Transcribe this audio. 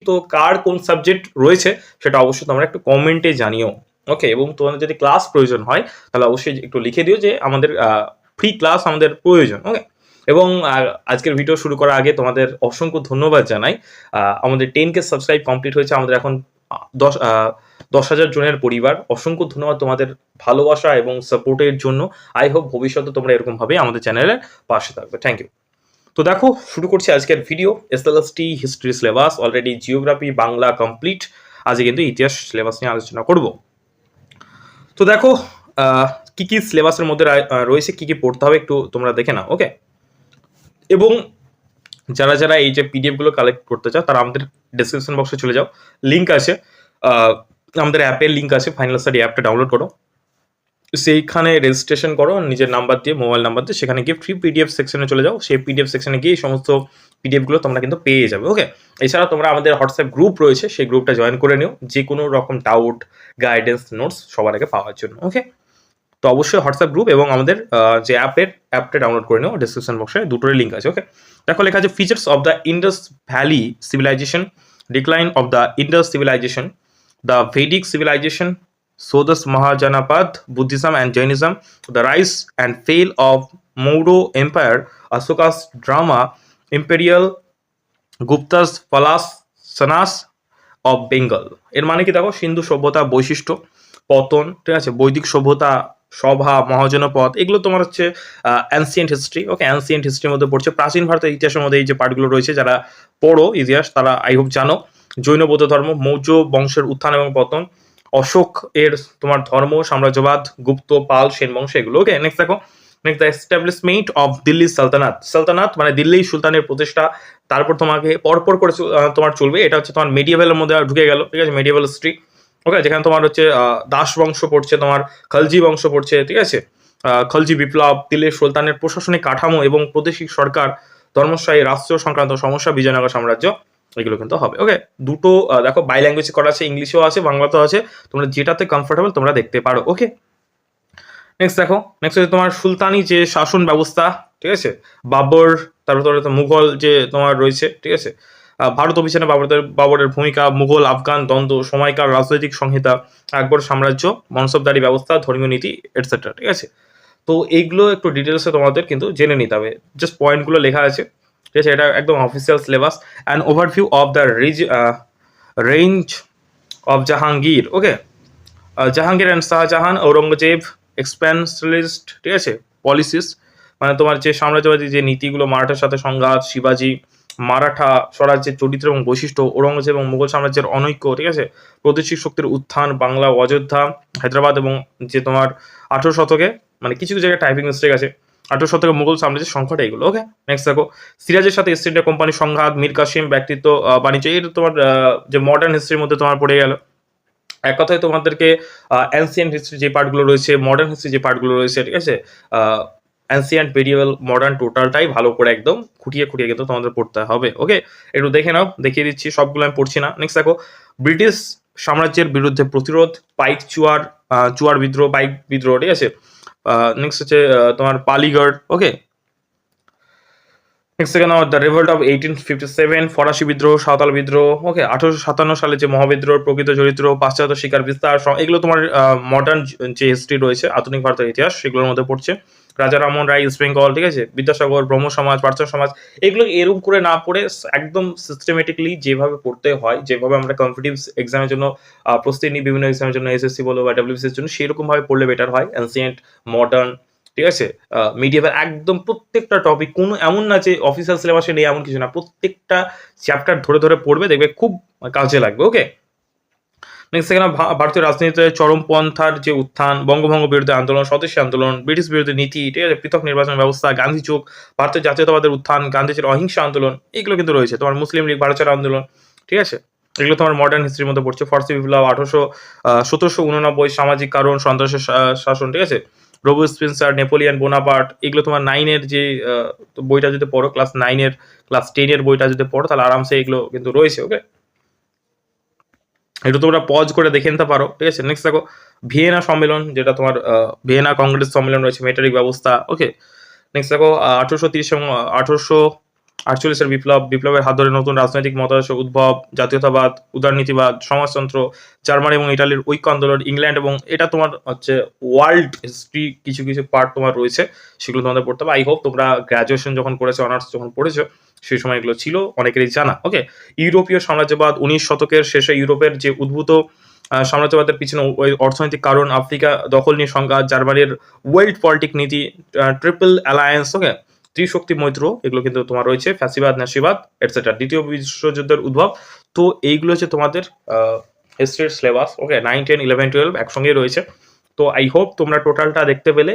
তো কার কোন সাবজেক্ট রয়েছে সেটা অবশ্যই তোমরা একটু কমেন্টে জানিও। ওকে, এবং তোমাদের যদি ক্লাস প্রয়োজন হয় তাহলে অবশ্যই একটু লিখে দিও যে আমাদের ফ্রি ক্লাস আমাদের প্রয়োজন। ওকে, এবং আজকের ভিডিও শুরু করার আগে তোমাদের অসংখ্য ধন্যবাদ জানাই। আমাদের 10K সাবস্ক্রাইব কমপ্লিট হয়েছে, আমাদের এখন 10,000 জনের পরিবার। অসংখ্য ধন্যবাদ তোমাদের ভালোবাসা এবং সাপোর্টের জন্য। আই হোপ ভবিষ্যতে তোমরা এরকমভাবে আমাদের চ্যানেলের পাশে থাকবে। Thank you. তো দেখো, শুরু করছি আজকের video. SLST history syllabus already, geography Bangla complete. আজকে কিন্তু ইতিহাস সিলেবাস নিয়ে আলোচনা করব। তো দেখো কি কি সিলেবাসের মধ্যে রয়েছে, কি কি পড়তে হবে একটু তোমরা দেখে নাও। ওকে, এবং যারা যারা এই যে পিডিএফ গুলো কালেক্ট করতে চাও তারা আমাদের ডেসক্রিপশন বক্সে চলে যাও, লিঙ্ক আছে, আমাদের অ্যাপের লিঙ্ক আছে, ফাইনাল স্টাডি অ্যাপটা ডাউনলোড করো, সেইখানে রেজিস্ট্রেশন করো নিজের নাম্বার দিয়ে, মোবাইল নাম্বার দিয়ে, সেখানে গিয়ে ফ্রি পিডিএফ সেকশনে চলে যাও। সেই পিডিএফ সেকশনে গিয়ে এই সমস্ত পিডিএফ গুলো তোমরা কিন্তু পেয়ে যাবে। ওকে, এছাড়া তোমরা আমাদের হোয়াটসঅ্যাপ গ্রুপ রয়েছে, সেই গ্রুপটা জয়েন করে নিও যে কোনো রকম ডাউট, গাইডেন্স, নোটস সবার আগে পাওয়ার জন্য। ওকে, তো অবশ্যই হোয়াটসঅ্যাপ গ্রুপ এবং আমাদের যে অ্যাপটা ডাউনলোড করে নিও, ডিসক্রিপশন বক্সে দুটোরই লিঙ্ক আছে। ওকে, দেখো লেখা আছে features of the Indus valley civilisation, decline of the Indus civilisation, the Vedic civilisation, Sodhas Mahajanapad, Buddhism and Jainism, the rise and fall of Maurya Empire, Ashoka's drama, Imperial, Gupta's Palasanas of Bengal। এর মানে কি দেখো, সিন্ধু সভ্যতা বৈশিষ্ট্য, পতন, ঠিক আছে, বৈদিক সভ্যতা, সভা, মহাজনপদ, এগুলো তোমার হচ্ছে অ্যানসিয়েন্ট হিস্ট্রি। ওকে, অ্যানসিয়েন্ট হিস্ট্রির মধ্যে পড়ছে। প্রাচীন ভারতের ইতিহাসের মধ্যে এই যে পার্টগুলো রয়েছে, যারা পড়ো ইতিহাস তারা আই হোপ জানো। জৈন বৌদ্ধ ধর্ম, মৌর্য বংশের উত্থান এবং পতন, অশোক এর তোমার ধর্ম, সাম্রাজ্যবাদ, গুপ্ত, পাল, সেন বংশ, এগুলো। ওকে, নেক্সট দেখো, next the establishment of Delhi সালতানাত। সালতানাত মানে দিল্লি সুলতানের প্রতিষ্ঠা। তারপর তোমাকে পরপর করে তোমার চলবে, এটা হচ্ছে তোমার মেডিয়েভেলের মধ্যে ঢুকে গেল, ঠিক আছে, মেডিয়েভেল হিস্ট্রি। ওকে, যেখানে তোমার হচ্ছে দাস বংশ পড়ছে, তোমার খলজি বংশ পড়ছে, ঠিক আছে, খলজি বিপ্লব, দিল্লির সুলতানের প্রশাসনিক কাঠামো এবং প্রাদেশিক সরকার, ধর্মশাহী, রাষ্ট্রীয় সংক্রান্ত সমস্যা, বিজয়নগর সাম্রাজ্য, এগুলো কিন্তু হবে। ওকে, দুটো দেখো বাই ল্যাঙ্গুয়েজ করা আছে, ইংলিশেও আছে বাংলাতেও আছে, তোমরা যেটাতে কমফোর্টেবল তোমরা দেখতে পারো। ওকে, নেক্সট দেখো, নেক্সট হচ্ছে তোমার সুলতানি যে শাসন ব্যবস্থা, ঠিক আছে, বাবর, তারপর মুঘল যে তোমার রয়েছে, ঠিক আছে, ভারত অভিযানে বাবরের ভূমিকা, মুঘল আফগান দ্বন্দ্ব, সময়কার রাজনৈতিক সংহিতা, আকবর সাম্রাজ্য, মনসবদারি ব্যবস্থা, ধর্মীয় নীতি, এটসেট্রা। ঠিক আছে, তো এইগুলো একটু ডিটেলসে তোমাদের কিন্তু জেনে নিতে হবে, জাস্ট পয়েন্টগুলো লেখা আছে, ঠিক আছে, এটা একদম official syllabus. And overview of the রেঞ্জ of Jahangir. Okay, Jahangir and Shahjahan, Aurangzeb, expansionist, ঠিক আছে, পলিসিস মানে তোমার যে সাম্রাজ্যবাদী যে নীতিগুলো, মারাঠার সাথে সংঘাত, শিবাজি, মারাঠা স্বরাজ্যের চরিত্র এবং বৈশিষ্ট্য, ঔরঙ্গজেব এবং মুঘল সাম্রাজ্যের অনৈক্য, ঠিক আছে, প্রাদেশিক শক্তির উত্থান, বাংলা, অযোধ্যা, হায়দ্রাবাদ এবং যে তোমার 18 শতকে, মানে কিছু কিছু জায়গায় টাইপিং মিস্টেক আছে, 18 শতকে মুঘল সাম্রাজ্যের সংকট, এগুলো। ওকে, নেক্সট দেখো, সিরাজের সাথে ইস্ট ইন্ডিয়া কোম্পানির সংঘাত, মীর কাসিম, ব্যক্তিত্ব, বাণিজ্য, এটা তোমার যে মডার্ন হিস্ট্রির মধ্যে তোমার পড়ে গেল। এক কথায় তোমাদেরকে অ্যানসিয়েন্ট হিস্ট্রি যে পার্টগুলো রয়েছে, মডার্ন হিস্ট্রি যে পার্টগুলো রয়েছে, ঠিক আছে, অ্যানসিয়েন্ট, মেডিয়েভাল, মডার্ন, টোটালটাই ভালো করে একদম খুঁটিয়ে খুঁটিয়ে কিন্তু তোমাদের পড়তে হবে। ওকে, একটু দেখে নাও, দেখিয়ে দিচ্ছি, সবগুলো আমি পড়ছি না। নেক্সট দেখো, ব্রিটিশ সাম্রাজ্যের বিরুদ্ধে প্রতিরোধ, পাইক চুয়ার বিদ্রোহ, পাইক বিদ্রোহ, ঠিক আছে, নেক্সট হচ্ছে তোমার Poligar. Okay, next second the revolt of 1857, ফরাসি বিদ্রোহ, সাঁওতাল বিদ্রোহ। ওকে, 1857 সালে যে মহাবিদ্রোহ, প্রকৃত চরিত্র, পাশ্চাত্য শিকার বিস্তার, এগুলো তোমার মডার্ন যে হিস্ট্রি রয়েছে, আধুনিক ভারতের ইতিহাস, সেগুলোর মধ্যে পড়ছে। রাজা রামমোহন রায়, ইস্ট বেঙ্গল, ঠিক আছে, বিদ্যাসাগর, ব্রহ্ম সমাজ, প্রাচ্য সমাজ, এগুলো এরকম করে না পড়ে একদম সিস্টেমেটিকলি যেভাবে পড়তে হয়, যেভাবে আমরা কম্পিটিটিভ এক্সামের জন্য প্রস্তুতি নিই, বিভিন্ন এক্সামের জন্য, এসএসসি বলো বা ডাব্লিউবিসির জন্য, সেরকম ভাবে পড়লে বেটার হয়। অ্যানসিয়েন্ট, মডার্ন, ঠিক আছে, মিডিয়েভাল, একদম প্রত্যেকটা টপিক, কোনো এমন না যে অফিসিয়াল সিলেবাসে নেই এমন কিছু না, প্রত্যেকটা চ্যাপ্টার ধরে ধরে পড়বে, দেখবে খুব কাজে লাগবে। ওকে, নেক্সট সেকেন্ড ভারতীয় রাজনীতিতে চরমপন্থার যে উত্থান, বঙ্গভঙ্গ বিরোধী আন্দোলন, স্বদেশী আন্দোলন, ব্রিটিশ বিরোধী নীতি, ঠিক আছে, পৃথক নির্বাচন ব্যবস্থা, গান্ধী যুগ, ভারতের জাতীয়তাবাদের উত্থান, গান্ধীজির অহিংসা আন্দোলন, এগুলো কিন্তু রয়েছে। তোমার মুসলিম লীগ, ভারত ছাড়ো আন্দোলন, ঠিক আছে, এগুলো তোমার মডার্ন হিস্ট্রির মধ্যে পড়ছে। ফরাসি বিপ্লব, 1789, সামাজিক কারণ, সন্ত্রাসের শাসন, ঠিক আছে, রবু স্পেন্সার, নেপোলিয়ান বোনাপার্ট, এগুলো তোমার 9-এর যে বইটা যদি পড়ো, ক্লাস 9-এর, ক্লাস 10-এর বইটা যদি পড়ো, তাহলে আরামসে এগুলো কিন্তু রয়েছে। ওকে, একটু তোমরা পজ করে দেখে নিতে পারো, ঠিক আছে। নেক্সট দেখো, ভিয়েনা সম্মেলন, যেটা তোমার ভিয়েনা কংগ্রেস সম্মেলন রয়েছে, মেটারিক ব্যবস্থা। ওকে, নেক্সট দেখো, 1830 এবং 1800 48-এর বিপ্লবের হাত ধরে নতুন রাজনৈতিক মতাদর্শ উদ্ভব, জাতীয়তাবাদ, উদারনীতিবাদ, সমাজতন্ত্র, জার্মানি এবং ইটালির ঐক্য আন্দোলন, ইংল্যান্ড, এবং এটা তোমার হচ্ছে ওয়ার্ল্ড হিস্ট্রি কিছু কিছু পার্ট তোমার রয়েছে, সেগুলো তোমাদের পড়তে হবে। আই হোপ তোমরা গ্র্যাজুয়েশন যখন করেছো, অনার্স যখন পড়েছো, সেই সময় এগুলো ছিল অনেকেরই জানা। ওকে, ইউরোপীয় সাম্রাজ্যবাদ 19 শতকের শেষে ইউরোপের যে উদ্ভূত সাম্রাজ্যবাদের পিছনে ওই অর্থনৈতিক কারণ, আফ্রিকা দখল নিয়ে সংঘাত, জার্মানির ওয়েল্ড পলিটিক নীতি, ট্রিপল অ্যালায়েন্স, ওকে, ত্রিশক্তি মৈত্র, এগুলো কিন্তু তোমার রয়েছে, ফ্যাসিবাদ, নাসিবাদ, এটসেট্রা, দ্বিতীয় বিশ্বযুদ্ধের উদ্ভব। তো এইগুলো হচ্ছে তোমাদের হিস্ট্রির সিলেবাস। ওকে, 9, 10, 11, 12 একসঙ্গেই রয়েছে। তো আই হোপ তোমরা টোটালটা দেখতে পেলে।